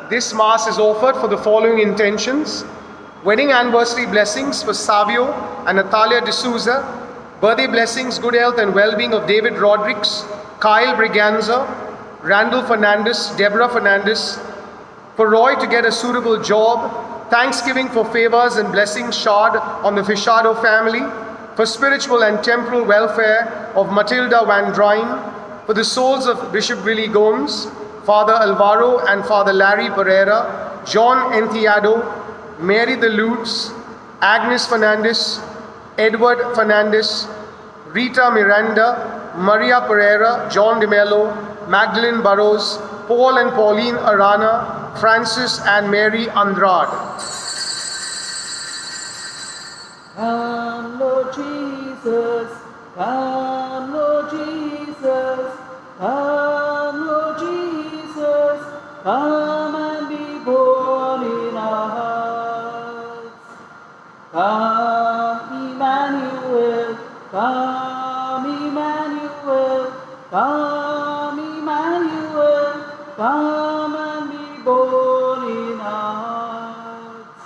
This Mass is offered for the following intentions: wedding anniversary blessings for Savio and Natalia D'Souza, birthday blessings, good health and well-being of David Rodrigues, Kyle Briganza, Randall Fernandez, Deborah Fernandez, for Roy to get a suitable job, thanksgiving for favors and blessings showered on the Fichado family, for spiritual and temporal welfare of Matilda Van Dryn, for the souls of Bishop Willie Gomes, Father Alvaro and Father Larry Pereira, John Entiado, Mary the Lutz, Agnes Fernandez, Edward Fernandez, Rita Miranda, Maria Pereira, John DeMello, Magdalene Burrows, Paul and Pauline Arana, Francis and Mary Andrade. Come, Lord Jesus, come, Lord Jesus, come, Lord Jesus, come and be born in our hearts. Come, Emmanuel, come, Emmanuel, come, Emmanuel, come and be born in our hearts.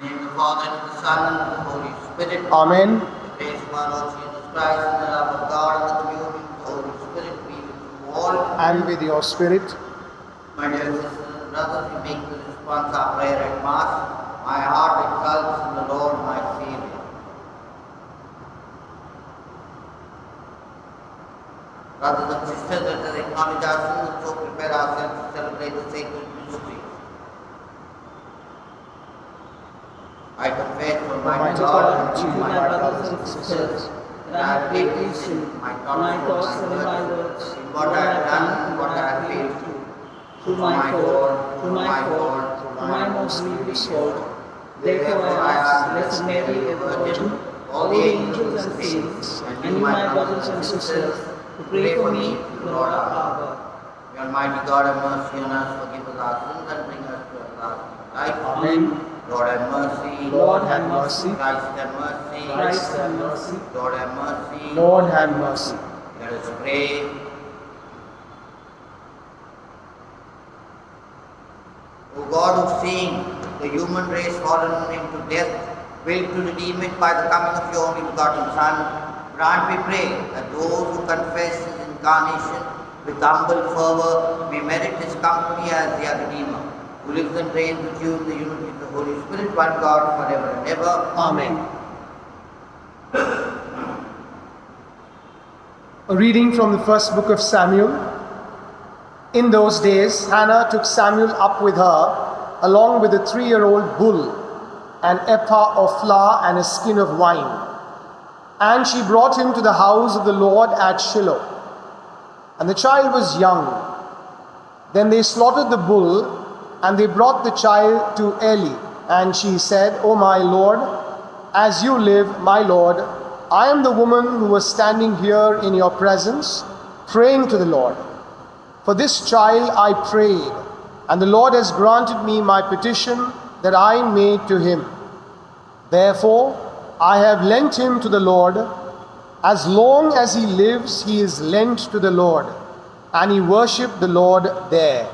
In the name of the Father, and of the Son, and of the Holy Spirit. Amen. The grace of our Lord Jesus Christ, and the love of God, and the communion of the Holy Spirit be with you all. And with your spirit. My dear sisters and brothers, we make the response our prayer at Mass. My heart exults in the Lord, my Saviour. Brothers and sisters, let us acknowledge our sins and so prepare ourselves to celebrate the sacred mysteries. I confess for my God and to my brothers and sisters that I have greatly sinned, my thoughts and my words, in what I have done and what I have failed to do. Through my fault, through my most grievous fault. Therefore I ask Blessed Mary, ever Virgin, all the angels and saints, and you, my brothers and sisters, to pray for me to the Lord our God. May Almighty God have mercy on us, forgive us our sins, and bring us to everlasting life. Amen. Lord have mercy. Lord have mercy. Christ have mercy. Christ have mercy. Lord have mercy. Lord have mercy. Let us pray. O God, who seeing the human race fallen into death, willed to redeem it by the coming of your only begotten Son, grant, we pray, that those who confess his incarnation with humble fervour may merit his company as their Redeemer, who lives and reigns with you in the unity of the Holy Spirit, one God, forever and ever. Amen. A reading from the first book of Samuel. In those days, Hannah took Samuel up with her, along with a 3-year-old bull, an ephah of flour and a skin of wine. And she brought him to the house of the Lord at Shiloh. And the child was young. Then they slaughtered the bull, and they brought the child to Eli. And she said, O my Lord, as you live, my Lord, I am the woman who was standing here in your presence, praying to the Lord. For this child I prayed, and the Lord has granted me my petition that I made to him. Therefore, I have lent him to the Lord. As long as he lives, he is lent to the Lord. And he worshipped the Lord there.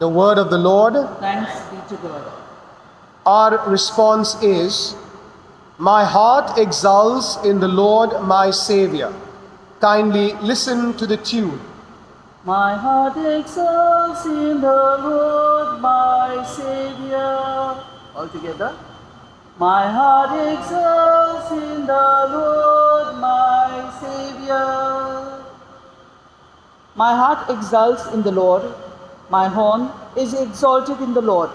The word of the Lord. Thanks be to God. Our response is, my heart exults in the Lord my Saviour. Kindly listen to the tune. My heart exults in the Lord my Saviour. All together. My heart exults in the Lord my Saviour. My heart exults in the Lord. My horn is exalted in the Lord.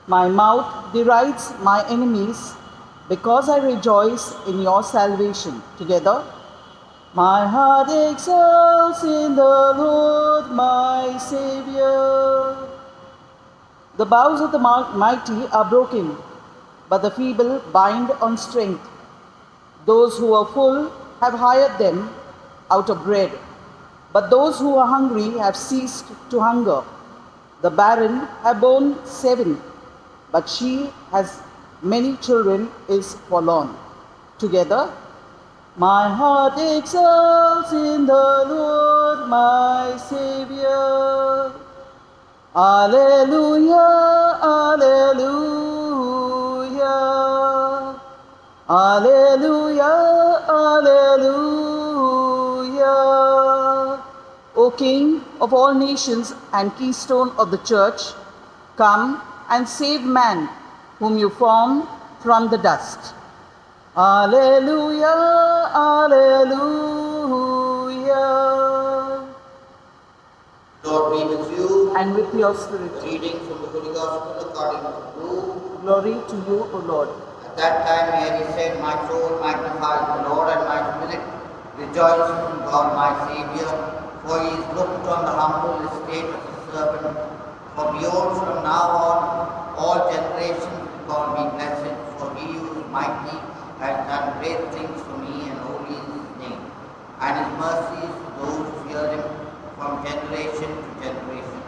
My mouth derides my enemies, because I rejoice in your salvation. Together. My heart exults in the Lord my Saviour. The bows of the mighty are broken, but the feeble bind on strength. Those who are full have hired them out of bread, but those who are hungry have ceased to hunger. The barren have borne 7, but she has many children is forlorn. Together. My heart exults in the Lord my Saviour. Alleluia, Alleluia. Alleluia, Alleluia. O King of all nations and keystone of the church, come and save man whom you formed from the dust. Alleluia, Alleluia. Lord be with you. And with your spirit. Reading from the Holy Gospel according to Luke. Glory to you, O Lord. At that time Mary said, My soul magnifies the Lord, and my spirit rejoices in God my Saviour, for he has looked on the humble estate of his servant. For behold, from now on all generations will call me blessed, for he who is mighty has done great things for me, and holy is his name. And his mercy is for those who fear him from generation to generation.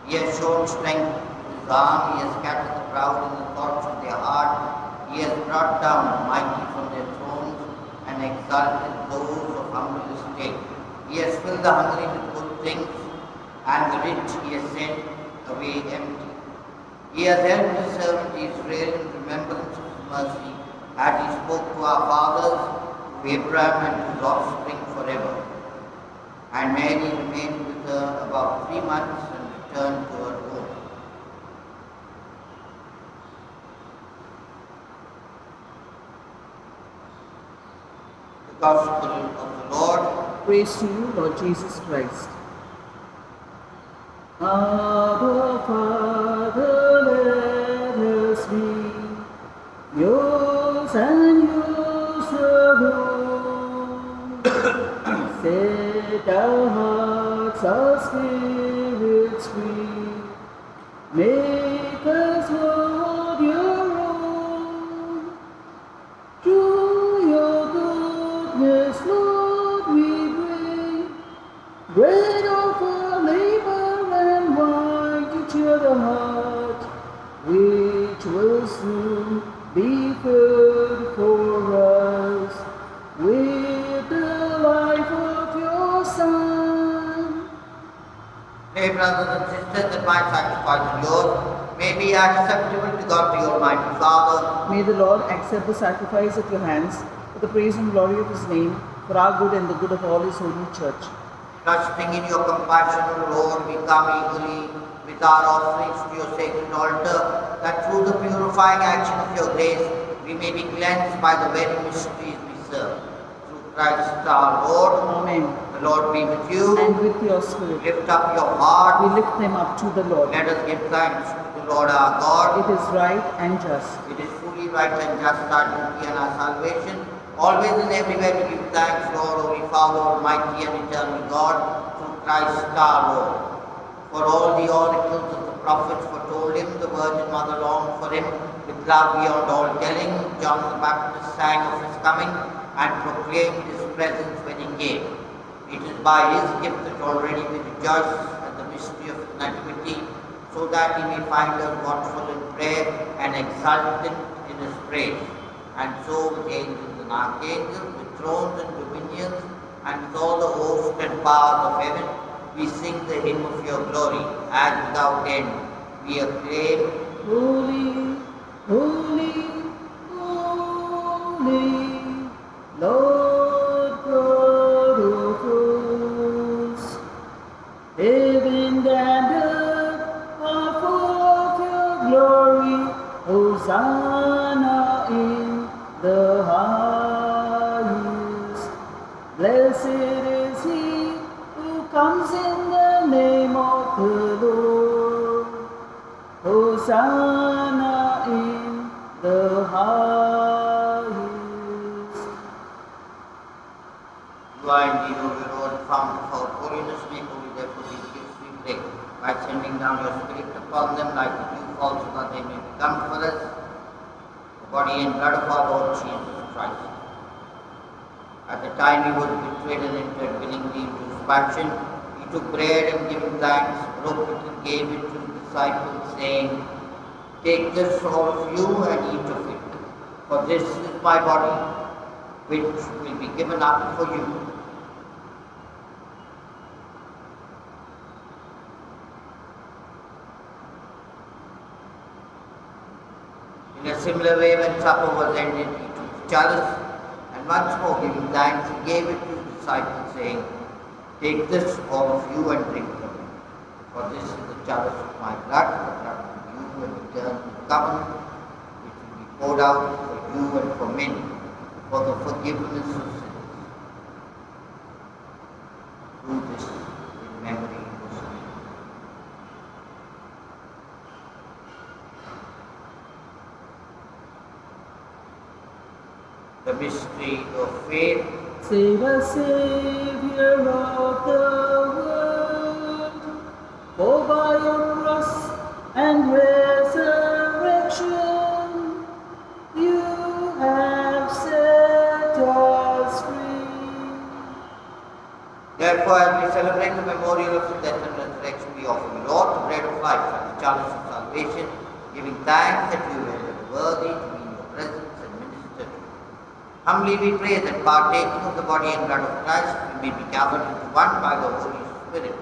He has shown strength with his arm, he has scattered the proud in the thoughts of their heart. He has brought down the mighty from their thrones and exalted those of humble estate. He has filled the hungry with good things, and the rich he has sent away empty. He has helped his servant Israel in remembrance of his mercy, as he spoke to our fathers, to Abraham and to his offspring forever. And Mary remained with her about 3 months and returned to her home. The Gospel of the Lord. Praise to you, Lord Jesus Christ. Our Father, let us be yours and yours alone. Set our hearts, our spirits free. Make us, Lord, your own. Through your goodness, Lord, we bring bread of our labor and wine to cheer the heart, which will soon be filled for us with the life of your Son. Pray, brothers and sisters, that my sacrifice and yours may be acceptable to God, the Almighty Father. May the Lord accept the sacrifice at your hands for the praise and glory of his name, for our good and the good of all his holy church. Trusting in your compassion, O Lord, we come eagerly with our offerings to your sacred altar, that through the purifying action of your grace, we may be cleansed by the very mysteries we serve. Through Christ our Lord. Amen. The Lord be with you. And with your spirit. Lift up your heart. We lift them up to the Lord. Let us give thanks to the Lord our God. It is right and just. It is fully right and just, our duty and our salvation, always and everywhere to give thanks, Lord, Holy Father, Almighty and eternal God, through Christ our Lord. For all the oracles of the prophets foretold him, the Virgin Mother longed for him, with love beyond all telling. John the Baptist sang of his coming, and proclaimed his presence when he came. It is by his gift that already we rejoice at the mystery of his nativity, so that he may find us watchful in prayer and exultant in his praise. And so with angels and archangels, with thrones and dominions, and with all the hosts and powers of heaven, we sing the hymn of your glory, as without end we acclaim, Holy, holy, holy, Lord God of hosts. Heaven and earth are full of your glory. Hosanna in the highest. Blessed is he who comes in the name of the Lord. Hosanna in the highest. You are indeed, O Lord, fount of our holiness, make holy therefore these gifts we pray, by sending down your Spirit upon them like the dew falls, so that they may become for us the body and blood of our Lord Jesus Christ. At the time he was betrayed and entered willingly into his passion, he took bread and giving thanks, broke it and gave it to his disciples, saying, Take this, all of you, and eat of it, for this is my body, which will be given up for you. In a similar way, when supper was ended, he took the chalice, and once more giving thanks, he gave it to his disciples, saying, "Take this, all of you, and drink from it. For this is the chalice of my blood, the blood of you and eternal covenant, which will be poured out for you and for many, for the forgiveness of sins. Do this in memory of me." The mystery of faith. Save us, Savior of the world, for by your cross and resurrection you have set us free. Therefore, as we celebrate the memorial of his death and resurrection, we offer you, Lord, the bread of life and the chalice of salvation, giving thanks that you are worthy to be in your presence and minister to you. Humbly we pray that partaking of the body and blood of Christ, we may be gathered into one by the Holy Spirit.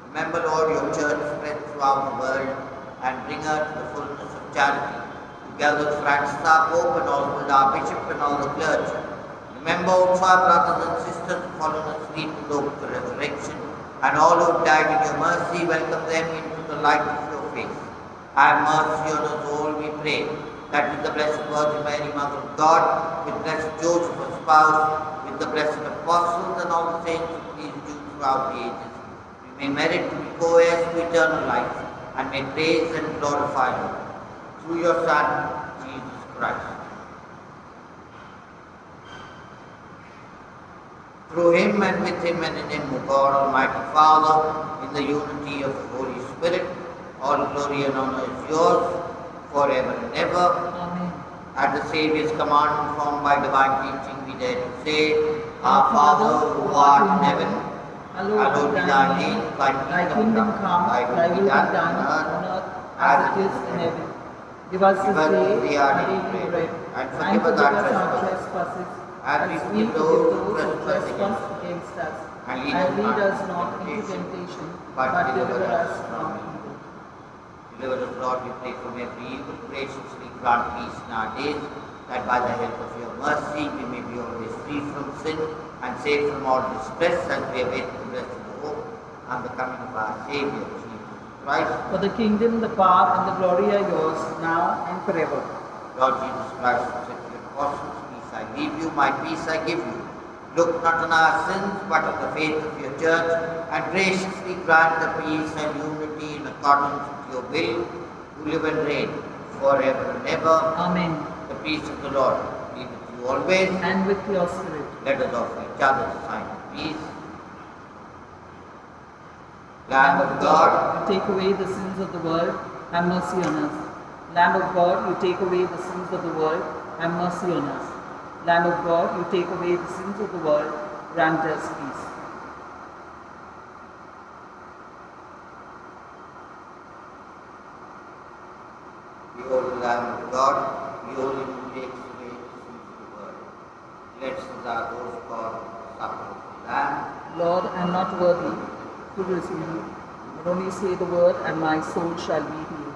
Remember, Lord, your church spread throughout the world and bring her to the fullness of charity. Together with Francis our Pope and Oswald our Bishop and all the clergy. Remember also our brothers and sisters who fallen asleep in the hope of the resurrection, and all who have died in your mercy, welcome them into the light of your face. Have mercy on us all, we pray, that with the Blessed Virgin Mary, Mother of God, with Blessed Joseph, her spouse, with the blessed apostles and all the saints who pleased you throughout the ages, we may merit to be co-heirs to eternal life, and may praise and glorify you through your Son, Jesus Christ. Through him and with him and in him, O God, Almighty Father, in the unity of the Holy Spirit, all glory and honor is yours, forever and ever. Amen. At the Saviour's command, informed by divine teaching, we dare to say, Our Father, who art in heaven, hallowed be thy name, thy kingdom come, thy will be done on earth as it is in heaven. Give us this day our our daily daily bread, bread, and and forgive us forgive our us our trespasses, trespasses, as we as we forgive forgive those who those who trespass trespass against us. And And lead us not into temptation, but but deliver deliver us us from from evil. Deliver us, Lord, we pray, from every evil. Graciously grant peace in our days, that by the help of your mercy we may be always free from sin and safe from all distress, as we await the blessed hope and the coming of our Saviour, Jesus Christ. For the kingdom, the power, and the glory are yours, now and forever. Lord Jesus Christ, who said to the apostles, "Peace I leave you, my peace I give you. Look not on our sins, but on the faith of your church, and graciously grant the peace and unity in accordance with your will, who live and reign forever and ever." Amen. The peace of the Lord be with you always. And with your spirit. Let us offer each other the sign of peace. Lamb of God, you take away the sins of the world, have mercy on us. Lamb of God, you take away the sins of the world, have mercy on us. Lamb of God, you take away the sins of the world, grant us peace. behold the Lamb of God, behold him who takes away the sins of the world. Blessed are those called to the supper of the Lamb. Lord, I am not worthy to receive you, but only say the word, and my soul shall be healed.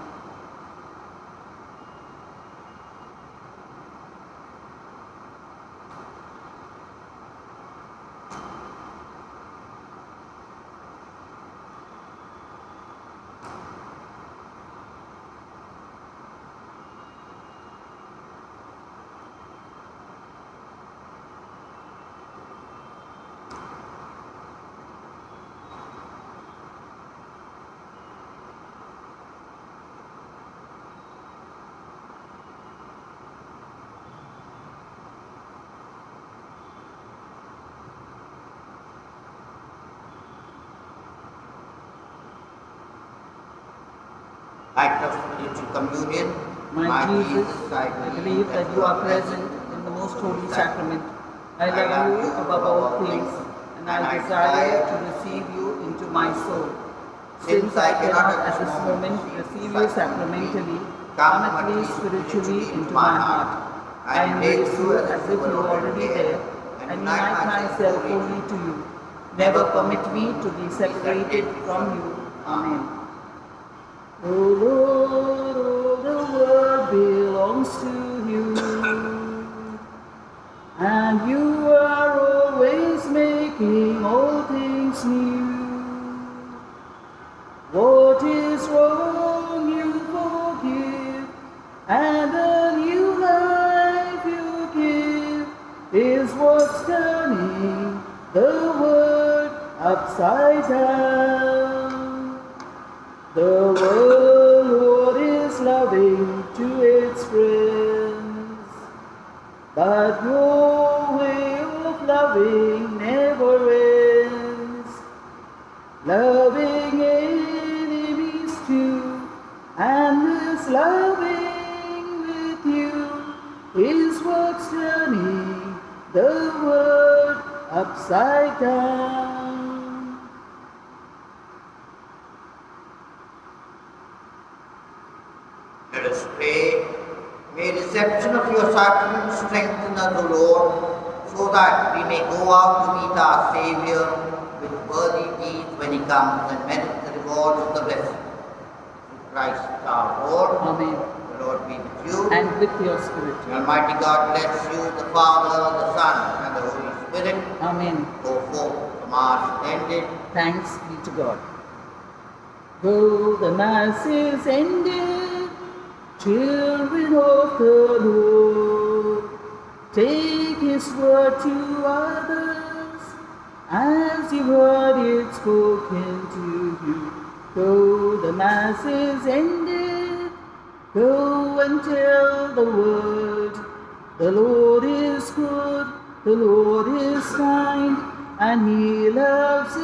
Act of spiritual communion. My Jesus, I believe that you are present in the most holy sacrament. I love you above all things, and I desire to receive you into my soul. Since I cannot at this moment receive you sacramentally, come at least spiritually into my heart. I embrace you as if you were already there, and unite myself only to you. Never permit me to be separated from you. Amen. O Lord, all the world belongs What is wrong you forgive, and the new life you give is what's turning the world upside down. The world, Lord, is loving to its friends, but your way of loving never ends. Loving enemies too, and this loving with you is what's turning the world upside down. Let us pray. May reception of your sacrament strengthen us, O Lord, so that we may go out to meet our Saviour with worthy deeds when He comes and merit the reward of the blessed. Through Christ our Lord. Amen. The Lord be with you. And with your spirit. The Almighty God bless you, the Father, the Son, and the Holy Spirit. Amen. Go forth, the Mass ended. Thanks be to God. Though the Mass is ended, children of the Lord, take His word to others as you heard it spoken to you. Though the Mass is ended, go and tell the world, the Lord is good, the Lord is kind, and He loves